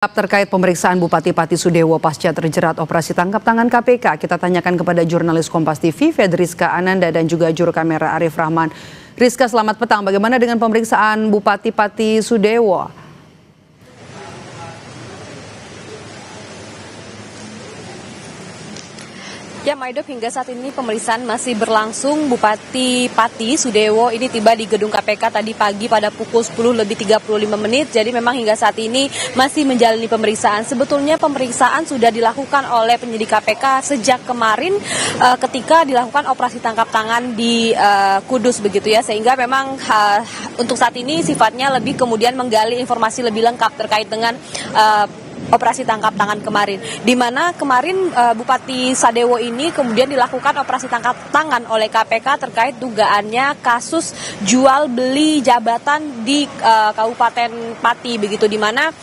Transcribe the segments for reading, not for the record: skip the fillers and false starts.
Terkait pemeriksaan Bupati Pati Sudewo pasca terjerat operasi tangkap tangan KPK, kita tanyakan kepada jurnalis Kompas TV, Fedriska Ananda dan juga juru kamera Arif Rahman. Rizka, selamat petang. Bagaimana dengan pemeriksaan Bupati Pati Sudewo? Ya, Maidop, hingga saat ini pemeriksaan masih berlangsung. Bupati Pati Sudewo ini tiba di gedung KPK tadi pagi pada pukul 10:35. Jadi memang hingga saat ini masih menjalani pemeriksaan. Sebetulnya pemeriksaan sudah dilakukan oleh penyidik KPK sejak kemarin ketika dilakukan operasi tangkap tangan di Kudus begitu ya. Sehingga memang untuk saat ini sifatnya lebih kemudian menggali informasi lebih lengkap terkait dengan operasi tangkap tangan kemarin, di mana kemarin Bupati Sudewo ini kemudian dilakukan operasi tangkap tangan oleh KPK terkait dugaannya kasus jual beli jabatan di Kabupaten Pati begitu, di mana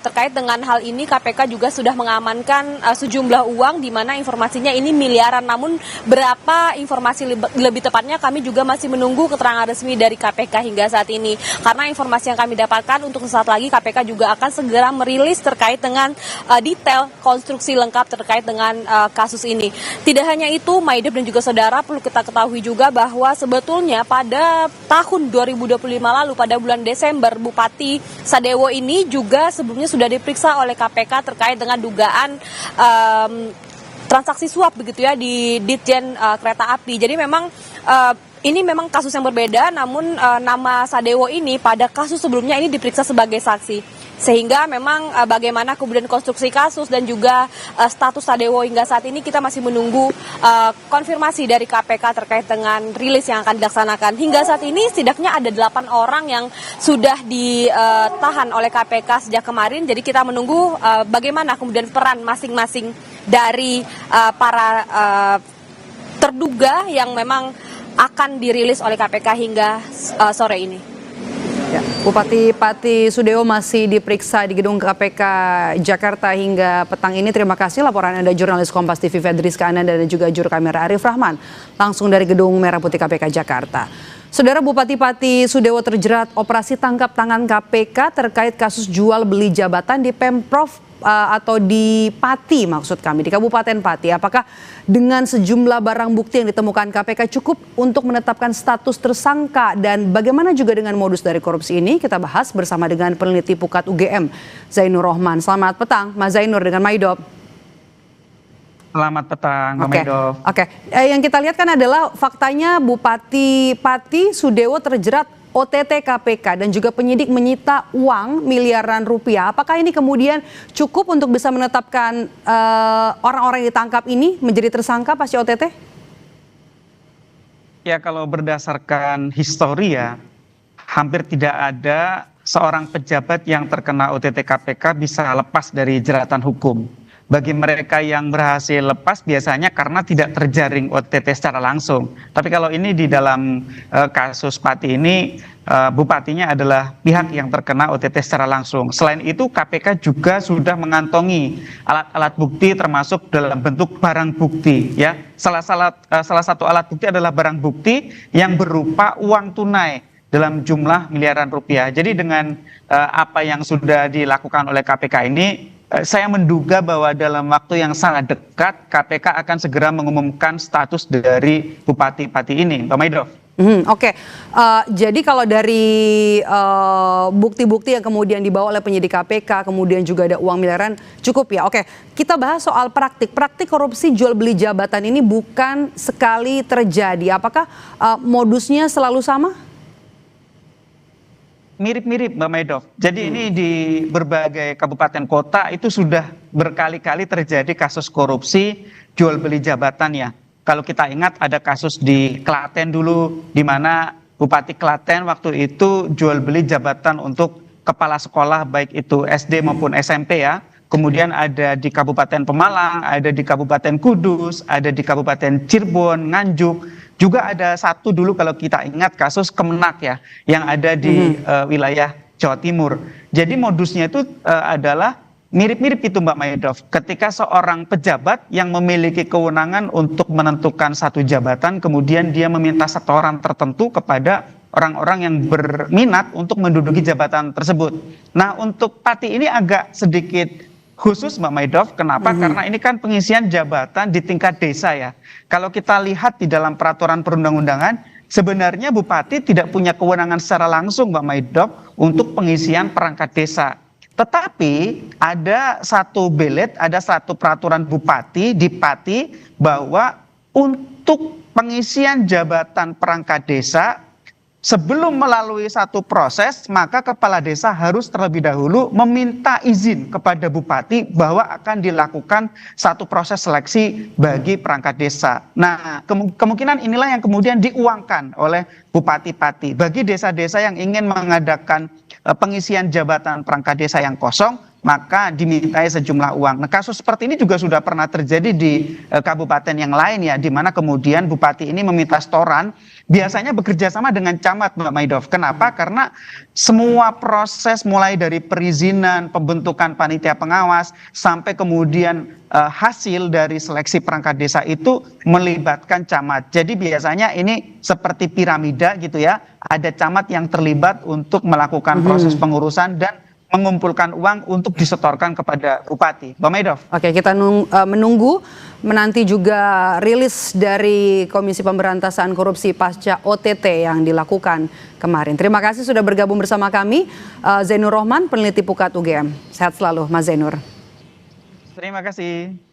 terkait dengan hal ini KPK juga sudah mengamankan sejumlah uang, di mana informasinya ini miliaran. Namun berapa informasi lebih tepatnya kami juga masih menunggu keterangan resmi dari KPK hingga saat ini, karena informasi yang kami dapatkan untuk sesaat lagi KPK juga akan segera merilis terkait dengan detail konstruksi lengkap terkait dengan kasus ini. Tidak hanya itu, Maidop dan juga saudara, perlu kita ketahui juga bahwa sebetulnya pada tahun 2025 lalu pada bulan Desember, Bupati Sudewo ini juga sebelumnya sudah diperiksa oleh KPK terkait dengan dugaan transaksi suap begitu ya di Ditjen Kereta Api. Jadi memang ini memang kasus yang berbeda, namun nama Sudewo ini pada kasus sebelumnya ini diperiksa sebagai saksi. Sehingga memang bagaimana kemudian konstruksi kasus dan juga status Sudewo hingga saat ini kita masih menunggu konfirmasi dari KPK terkait dengan rilis yang akan dilaksanakan. Hingga saat ini setidaknya ada 8 orang yang sudah ditahan oleh KPK sejak kemarin. Jadi kita menunggu bagaimana kemudian peran masing-masing dari para terduga yang memang akan dirilis oleh KPK hingga sore ini. Ya, Bupati Pati Sudewo masih diperiksa di gedung KPK Jakarta hingga petang ini. Terima kasih laporan Anda jurnalis Kompas TV Fedriska Ananda dan juga juru kamera Arif Rahman langsung dari gedung Merah Putih KPK Jakarta. Saudara, Bupati Pati Sudewo terjerat operasi tangkap tangan KPK terkait kasus jual beli jabatan di Pemprov atau di Pati, maksud kami di Kabupaten Pati. Apakah dengan sejumlah barang bukti yang ditemukan KPK cukup untuk menetapkan status tersangka, dan bagaimana juga dengan modus dari korupsi ini? Kita bahas bersama dengan peneliti Pukat UGM Zainur Rohman. Selamat petang Mas Zainur dengan Maidop. Selamat petang, Mbak Maidop. Oke. Yang kita lihat kan adalah faktanya Bupati Pati Sudewo terjerat OTT KPK dan juga penyidik menyita uang miliaran rupiah. Apakah ini kemudian cukup untuk bisa menetapkan orang-orang yang ditangkap ini menjadi tersangka pasca OTT? Ya, kalau berdasarkan histori ya, hampir tidak ada seorang pejabat yang terkena OTT KPK bisa lepas dari jeratan hukum. Bagi mereka yang berhasil lepas biasanya karena tidak terjaring OTT secara langsung. Tapi kalau ini di dalam kasus Pati ini, bupatinya adalah pihak yang terkena OTT secara langsung. Selain itu KPK juga sudah mengantongi alat-alat bukti termasuk dalam bentuk barang bukti. Ya, salah satu alat bukti adalah barang bukti yang berupa uang tunai dalam jumlah miliaran rupiah. Jadi dengan apa yang sudah dilakukan oleh KPK ini, saya menduga bahwa dalam waktu yang sangat dekat KPK akan segera mengumumkan status dari Bupati Pati ini, Mbak Maidop. Oke. Jadi kalau dari bukti-bukti yang kemudian dibawa oleh penyidik KPK, kemudian juga ada uang miliaran, cukup ya. Oke, kita bahas soal praktik. Praktik korupsi jual beli jabatan ini bukan sekali terjadi. Apakah modusnya selalu sama? Mirip-mirip, Mbak Maidop. Jadi ini di berbagai kabupaten kota itu sudah berkali-kali terjadi kasus korupsi jual beli jabatan ya. Kalau kita ingat ada kasus di Klaten dulu, di mana Bupati Klaten waktu itu jual beli jabatan untuk kepala sekolah baik itu SD maupun SMP ya. Kemudian ada di Kabupaten Pemalang, ada di Kabupaten Kudus, ada di Kabupaten Cirebon, Nganjuk. Juga ada satu dulu kalau kita ingat kasus Kemenak ya, yang ada di wilayah Jawa Timur. Jadi modusnya itu adalah mirip-mirip itu Mbak Maidop. Ketika seorang pejabat yang memiliki kewenangan untuk menentukan satu jabatan, kemudian dia meminta setoran tertentu kepada orang-orang yang berminat untuk menduduki jabatan tersebut. Nah, untuk Pati ini agak sedikit khusus Mbak Maidov. Kenapa? Karena ini kan pengisian jabatan di tingkat desa ya. Kalau kita lihat di dalam peraturan perundang-undangan, sebenarnya bupati tidak punya kewenangan secara langsung Mbak Maidov untuk pengisian perangkat desa. Tetapi ada satu belet, ada satu peraturan bupati di Pati bahwa untuk pengisian jabatan perangkat desa, sebelum melalui satu proses, maka kepala desa harus terlebih dahulu meminta izin kepada bupati bahwa akan dilakukan satu proses seleksi bagi perangkat desa. Nah, kemungkinan inilah yang kemudian diuangkan oleh Bupati Pati. Bagi desa-desa yang ingin mengadakan pengisian jabatan perangkat desa yang kosong, maka dimintai sejumlah uang. Nah, kasus seperti ini juga sudah pernah terjadi di kabupaten yang lain ya, di mana kemudian bupati ini meminta setoran, biasanya bekerja sama dengan camat Mbak Maidov. Kenapa? Karena semua proses mulai dari perizinan, pembentukan panitia pengawas, sampai kemudian hasil dari seleksi perangkat desa itu melibatkan camat. Jadi biasanya ini seperti piramida gitu ya, ada camat yang terlibat untuk melakukan proses pengurusan dan mengumpulkan uang untuk disetorkan kepada bupati. Mbak Maidov. Oke, kita menunggu menanti juga rilis dari Komisi Pemberantasan Korupsi pasca OTT yang dilakukan kemarin. Terima kasih sudah bergabung bersama kami, Zainur Rohman, peneliti Pukat UGM. Sehat selalu, Mas Zainur. Terima kasih.